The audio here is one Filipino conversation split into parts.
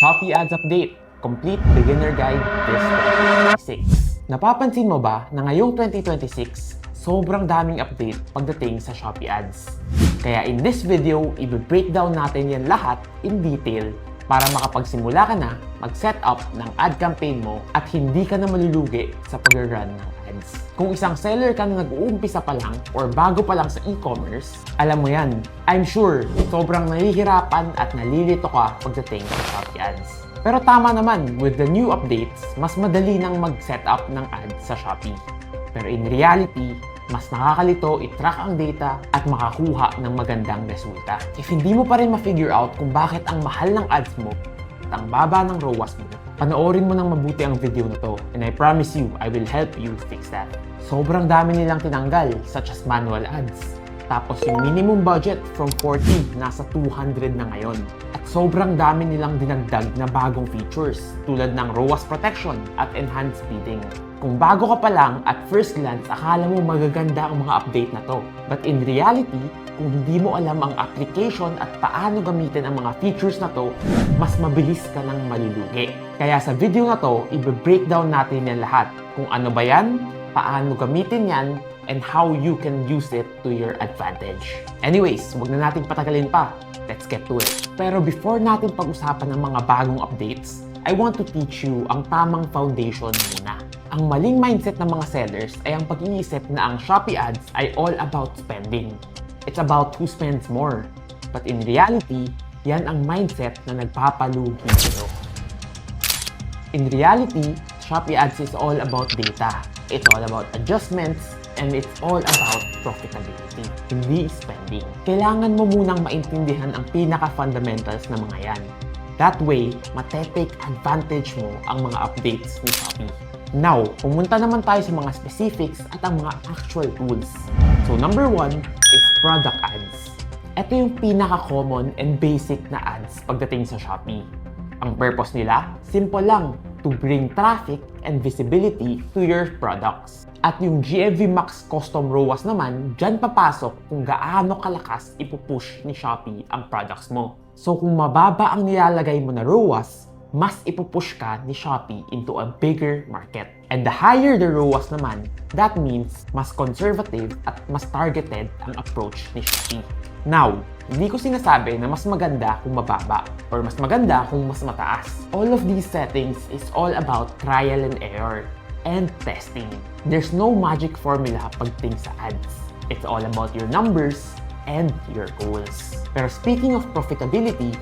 Shopee Ads Update, Complete Beginner Guide this 2026. Napapansin mo ba na ngayong 2026, sobrang daming update pagdating sa Shopee Ads? Kaya in this video, i-breakdown natin yan lahat in detail para makapagsimula ka na mag-set up ng ad campaign mo at hindi ka na malulugi sa pag-run ng ads. Kung isang seller ka na nag-uumpisa pa lang or bago pa lang sa e-commerce, alam mo yan, I'm sure sobrang nahihirapan at nalilito ka pagdating sa Shopee Ads. Pero tama naman, with the new updates, mas madali nang mag-set up ng ads sa Shopee. Pero in reality, mas nakakalito i-track ang data at makakuha ng magandang resulta. If hindi mo pa rin ma-figure out kung bakit ang mahal ng ads mo at ang baba ng ROAS mo, panoorin mo ng mabuti ang video na to and I promise you, I will help you fix that. Sobrang dami nilang tinanggal, such as manual ads. Tapos yung minimum budget from 40 nasa 200 na ngayon. At sobrang dami nilang dinagdag na bagong features tulad ng ROAS protection at enhanced bidding. Kung bago ka pa lang, at first glance, akala mo magaganda ang mga update na to. But in reality, kung hindi mo alam ang application at paano gamitin ang mga features na to, mas mabilis ka nang malulugi. Kaya sa video na to, i-breakdown natin yan lahat. Kung ano ba yan, paano gamitin yan, and how you can use it to your advantage. Anyways, wag na natin patagalin pa. Let's get to it. Pero before natin pag-usapan ng mga bagong updates, I want to teach you ang tamang foundation muna. Ang maling mindset ng mga sellers ay ang pag-iisip na ang Shopee Ads ay all about spending. It's about who spends more. But in reality, yan ang mindset na nagpapalugi nito. In reality, Shopee Ads is all about data. It's all about adjustments, and it's all about profitability, hindi spending. Kailangan mo munang maintindihan ang pinaka-fundamentals na mga yan. That way, mate-take advantage mo ang mga updates ni Shopee. Now, pumunta naman tayo sa mga specifics at ang mga actual tools. So number 1 is product ads. Ito yung pinaka-common and basic na ads pagdating sa Shopee. Ang purpose nila, simple lang, to bring traffic and visibility to your products. At yung GMV Max Custom ROAS naman, dyan papasok kung gaano kalakas ipupush ni Shopee ang products mo. So kung mababa ang nilalagay mo na ROAS, mas ipupush ka ni Shopee into a bigger market. And the higher the ROAS naman, that means mas conservative at mas targeted ang approach ni Shopee. Now, hindi ko sinasabi na mas maganda kung mababa or mas maganda kung mas mataas. All of these settings is all about trial and error and testing. There's no magic formula pagdating sa ads. It's all about your numbers and your goals. Pero speaking of profitability,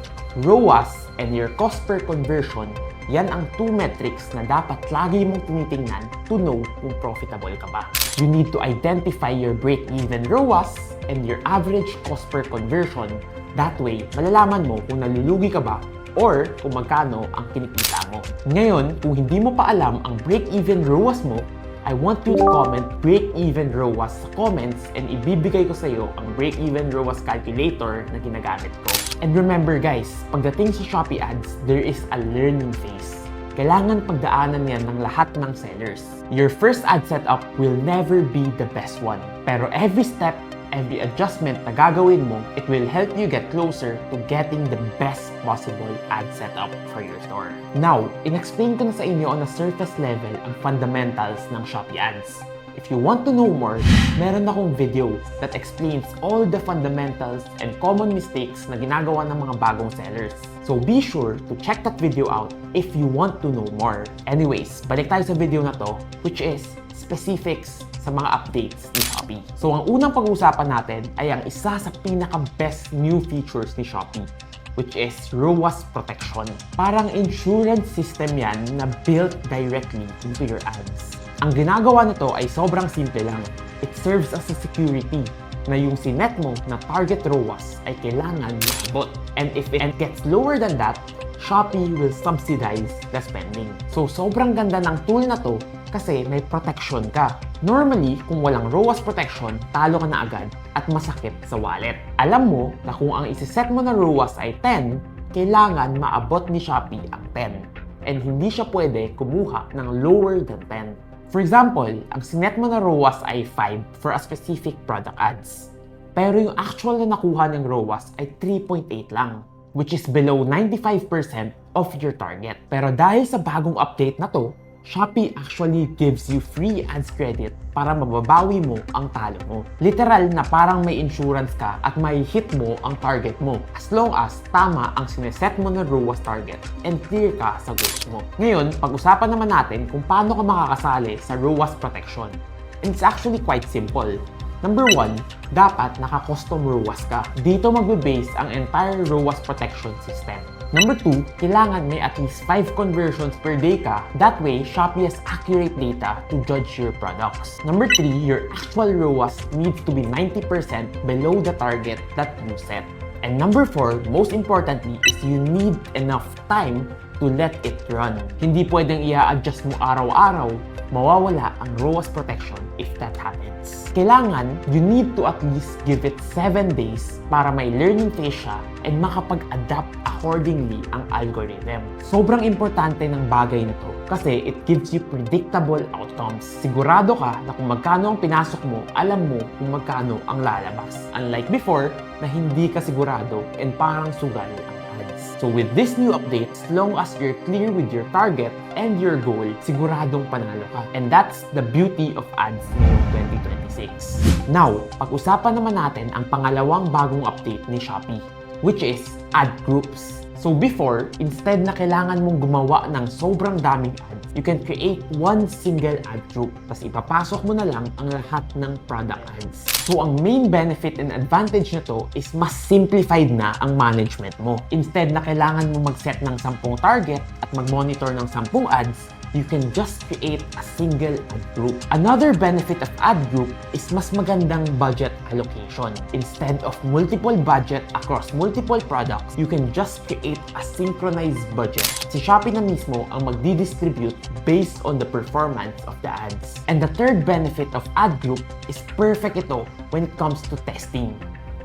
ROAS and your cost per conversion, yan ang 2 metrics na dapat lagi mong tinitingnan to know kung profitable ka ba. You need to identify your break-even ROAS and your average cost per conversion. That way, malalaman mo kung nalulugi ka ba or kung magkano ang kinikita mo. Ngayon, kung hindi mo pa alam ang break-even ROAS mo, I want you to comment break-even ROAS sa comments and ibibigay ko sa iyo ang break-even ROAS calculator na ginagamit ko. And remember guys, pagdating sa Shopee Ads, there is a learning phase. Kailangan pagdaanan yan ng lahat ng sellers. Your first ad setup will never be the best one. Pero every step, every adjustment na gagawin mo, it will help you get closer to getting the best possible ad setup for your store. Now, in-explain ko na sa inyo on a surface level ang fundamentals ng Shopee Ads. If you want to know more, meron akong video that explains all the fundamentals and common mistakes na ginagawa ng mga bagong sellers. So be sure to check that video out if you want to know more. Anyways, balik tayo sa video na to, which is specifics sa mga updates ni Shopee. So ang unang pag-uusapan natin ay ang isa sa pinaka-best new features ni Shopee, which is ROAS protection. Parang insurance system yan na built directly into your ads. Ang ginagawa nito ay sobrang simple lang. It serves as a security na yung sinet mo na target ROAS ay kailangan maabot. And if it gets lower than that, Shopee will subsidize the spending. So sobrang ganda ng tool na to kasi may protection ka. Normally, kung walang ROAS protection, talo ka na agad at masakit sa wallet. Alam mo na kung ang isiset mo na ROAS ay 10, kailangan maabot ni Shopee ang 10. And hindi siya pwede kumuha ng lower than 10. For example, ang sinet mo na ROAS ay 5 for a specific product ads. Pero yung actual na nakuha ng ROAS ay 3.8 lang. which is below 95% of your target. Pero dahil sa bagong update na to, Shopee actually gives you free ads credit para mababawi mo ang talo mo. Literal na parang may insurance ka at may hit mo ang target mo as long as tama ang sineset mo na ROAS target and clear ka sa goals mo. Ngayon, pag-usapan naman natin kung paano ka makakasali sa ROAS protection. And it's actually quite simple. Number 1, dapat naka-custom ROAS ka. Dito magbe-base ang entire ROAS protection system. Number 2, kailangan may at least 5 conversions per day ka. That way, Shopee has accurate data to judge your products. Number 3, your actual ROAS needs to be 90% below the target that you set. And number 4, most importantly, is you need enough time to let it run. Hindi pwedeng i-adjust mo araw-araw, mawawala ang ROAS protection if that happens. Kailangan, you need to at least give it 7 days para may learning phase siya and makapag-adapt accordingly ang algorithm. Sobrang importante ng bagay na to kasi it gives you predictable outcomes. Sigurado ka na kung magkano ang pinasok mo, alam mo kung magkano ang lalabas. Unlike before, na hindi ka sigurado and parang sugal ang ads. So with this new update, as long as you're clear with your target and your goal, siguradong panalo ka. And that's the beauty of ads ngayong 2026. Now, pag-usapan naman natin ang pangalawang bagong update ni Shopee, which is ad groups. So before, instead na kailangan mong gumawa ng sobrang daming ads, you can create one single ad group. Tapos ipapasok mo na lang ang lahat ng product ads. So ang main benefit and advantage nito is mas simplified na ang management mo. Instead na kailangan mo mag-set ng 10 target at mag-monitor ng 10 ads, you can just create a single ad group. Another benefit of ad group is mas magandang budget allocation. Instead of multiple budget across multiple products, you can just create a synchronized budget. Si Shopee na mismo ang magdi-distribute based on the performance of the ads. And the third benefit of ad group is perfect ito when it comes to testing.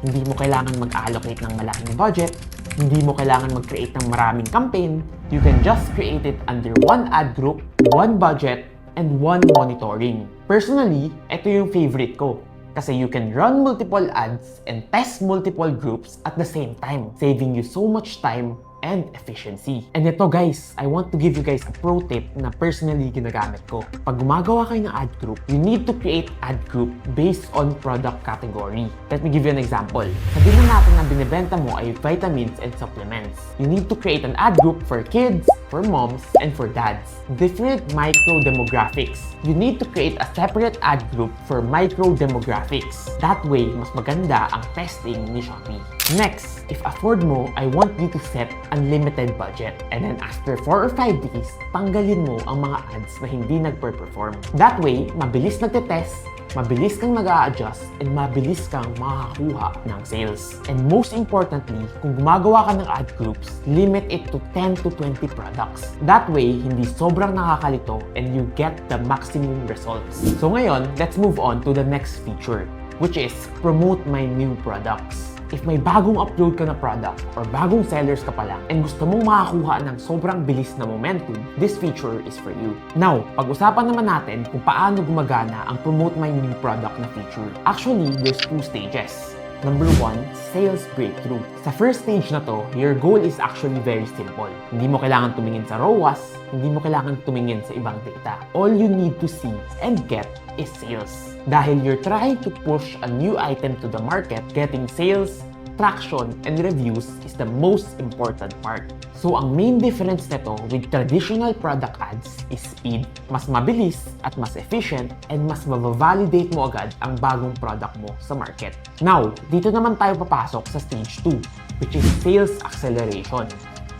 Hindi mo kailangan mag-allocate ng malaking budget, hindi mo kailangan mag-create ng maraming campaign. You can just create it under one ad group, one budget, and one monitoring. Personally, ito yung favorite ko. Kasi you can run multiple ads and test multiple groups at the same time, saving you so much time and efficiency. And ito guys, I want to give you guys a pro tip na personally ginagamit ko. Pag gumagawa kayo ng ad group, you need to create ad group based on product category. Let me give you an example. Sabihin natin na binibenta mo ay vitamins and supplements. You need to create an ad group for kids, for moms, and for dads. Different micro demographics. You need to create a separate ad group for micro demographics. That way, mas maganda ang testing ni Shopee. Next, if afford mo, I want you to set unlimited budget. And then after 4 or 5 days, tanggalin mo ang mga ads na hindi nagper-perform. That way, mabilis nagte-test, mabilis kang nag-a-adjust, and mabilis kang makakakuha ng sales. And most importantly, kung gumagawa ka ng ad groups, limit it to 10 to 20 products. That way, hindi sobrang nakakalito and you get the maximum results. So ngayon, let's move on to the next feature, which is promote my new products. If may bagong upload ka na product or bagong sellers ka pa lang and gusto mong makakuha ng sobrang bilis na momentum, this feature is for you. Now, pag-usapan naman natin kung paano gumagana ang promote my new product na feature. Actually, there's 2 stages. Number 1, sales breakthrough. Sa first stage na to, your goal is actually very simple. Hindi mo kailangan tumingin sa ROAS, hindi mo kailangan tumingin sa ibang data. All you need to see and get is sales. Dahil you're trying to push a new item to the market, getting sales, traction, and reviews is the most important part. So ang main difference nito with traditional product ads is speed. Mas mabilis at mas efficient and mas mabavalidate mo agad ang bagong product mo sa market. Now, dito naman tayo papasok sa stage 2, which is sales acceleration.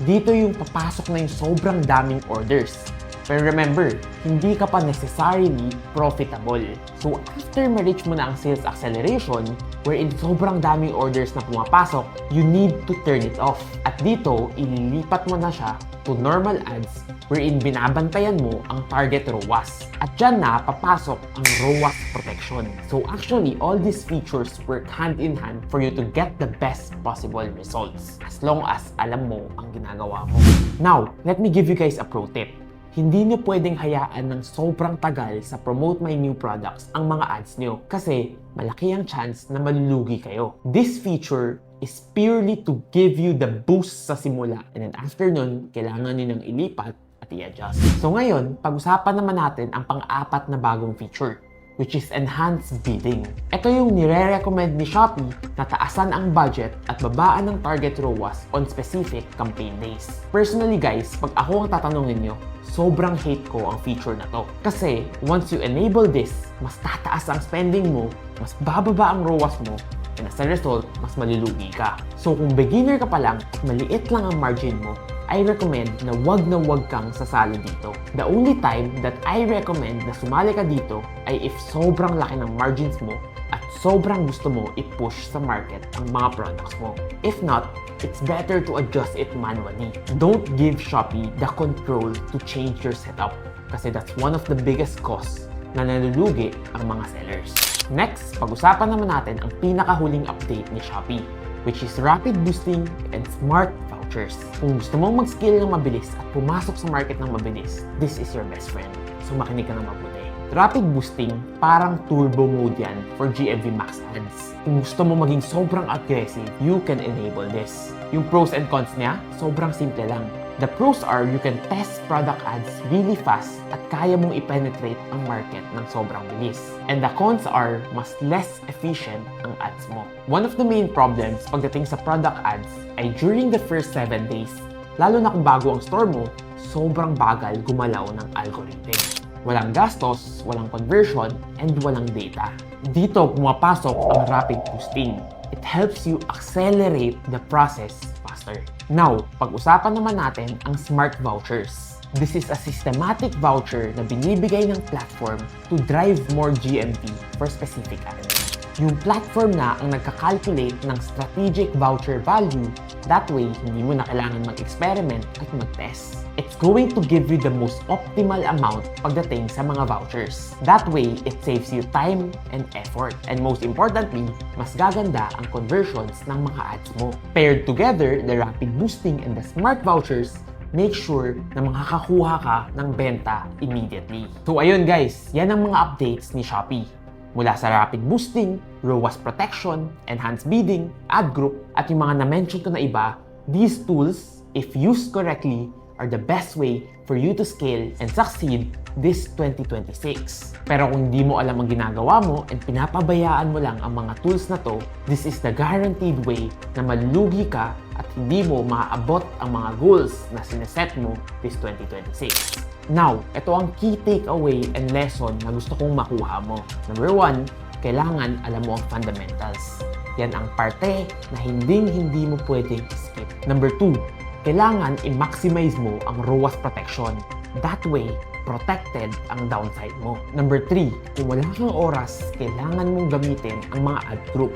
Dito yung papasok na yung sobrang daming orders. Pero remember, hindi ka pa necessarily profitable. So after ma-reach mo na ang sales acceleration, wherein sobrang daming orders na pumapasok, you need to turn it off. At dito, ililipat mo na siya to normal ads wherein binabantayan mo ang target ROAS. At dyan na papasok ang ROAS protection. So actually, all these features work hand in hand for you to get the best possible results as long as alam mo ang ginagawa mo. Now, let me give you guys a pro tip. Hindi nyo pwedeng hayaan ng sobrang tagal sa promote my new products ang mga ads nyo kasi malaki ang chance na malulugi kayo. This feature is purely to give you the boost sa simula. And then after nun, kailangan nyo nang ilipat at i-adjust. So ngayon, pag-usapan naman natin ang pang-apat na bagong feature, which is enhanced bidding. Ito yung nire-recommend ni Shopee na taasan ang budget at babaan ng target ROAS on specific campaign days. Personally guys, pag ako ang tatanungin nyo, sobrang hate ko ang feature na to. Kasi once you enable this, mas tataas ang spending mo, mas bababa ang ROAS mo, and as a result, mas malulugi ka. So kung beginner ka pa lang at maliit lang ang margin mo, I recommend na wag kang sasali dito. The only time that I recommend na sumali ka dito ay if sobrang laki ng margins mo at sobrang gusto mo i-push sa market ang mga products mo. If not, it's better to adjust it manually. Don't give Shopee the control to change your setup kasi that's one of the biggest costs na nalulugi ang mga sellers. Next, pag-usapan naman natin ang pinakahuling update ni Shopee, which is rapid boosting and smart vouchers. Kung gusto mong mag-scale ng mabilis at pumasok sa market ng mabilis, this is your best friend. So makinig ka ng mabuti. Rapid boosting, parang turbo mode yan for GMV Max ads. Kung gusto mo maging sobrang aggressive, you can enable this. Yung pros and cons niya, sobrang simple lang. The pros are you can test product ads really fast at kaya mong i-penetrate ang market ng sobrang bilis. And the cons are mas less efficient ang ads mo. One of the main problems pagdating sa product ads ay during the first 7 days, lalo na kung bago ang store mo, sobrang bagal gumalaw ng algorithm. Walang gastos, walang conversion, and walang data. Dito pumapasok ang rapid boosting. It helps you accelerate the process faster. Now, pag-usapan naman natin ang smart vouchers. This is a systematic voucher na binibigay ng platform to drive more GMV for specific items. Yung platform na ang nagka-calculate ng strategic voucher value. That way, hindi mo na kailangan mag-experiment at mag-test. It's going to give you the most optimal amount pagdating sa mga vouchers. That way, it saves you time and effort. And most importantly, mas gaganda ang conversions ng mga ads mo. Paired together, the rapid boosting and the smart vouchers make sure na makakakuha ka ng benta immediately. So ayun guys, yan ang mga updates ni Shopee. Mula sa rapid boosting, ROAS protection, enhanced bidding, ad group, at yung mga na-mention ko na iba, these tools, if used correctly, are the best way for you to scale and succeed this 2026. Pero kung hindi mo alam ang ginagawa mo and pinapabayaan mo lang ang mga tools na to, this is the guaranteed way na malulugi ka at hindi mo maaabot ang mga goals na sineset mo this 2026. Now, ito ang key takeaway and lesson na gusto kong makuha mo. Number 1, kailangan alam mo ang fundamentals. Yan ang parte na hindi mo pwedeng skip. Number 2, kailangan i-maximize mo ang ROAS protection. That way, protected ang downside mo. Number 3, kung wala kang oras, kailangan mong gamitin ang mga ad group.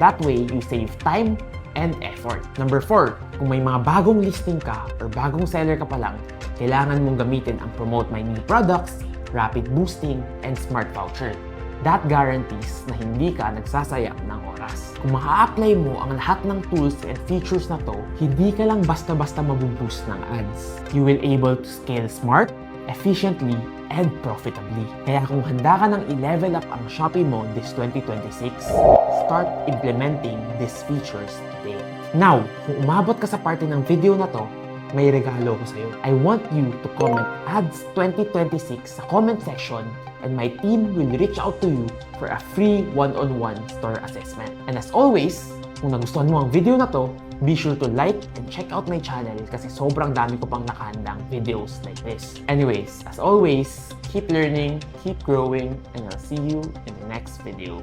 That way, you save time and effort. Number 4, kung may mga bagong listing ka or bagong seller ka pa lang, kailangan mong gamitin ang promote my new products, rapid boosting, and smart voucher. That guarantees na hindi ka nagsasayang ng oras. Kung maka-apply mo ang lahat ng tools and features na to, hindi ka lang basta-basta mabuboost ng ads. You will able to scale smart, efficiently, and profitably. Kaya kung handa ka nang i-level up ang Shopee mo this 2026, start implementing these features today. Now, kung umabot ka sa parte ng video na to, may regalo ko sa'yo. I want you to comment ads 2026 sa comment section and my team will reach out to you for a free one-on-one store assessment. And as always, kung nagustuhan mo ang video na to, be sure to like and check out my channel kasi sobrang dami ko pang nakahandang videos like this. Anyways, as always, keep learning, keep growing, and I'll see you in the next video.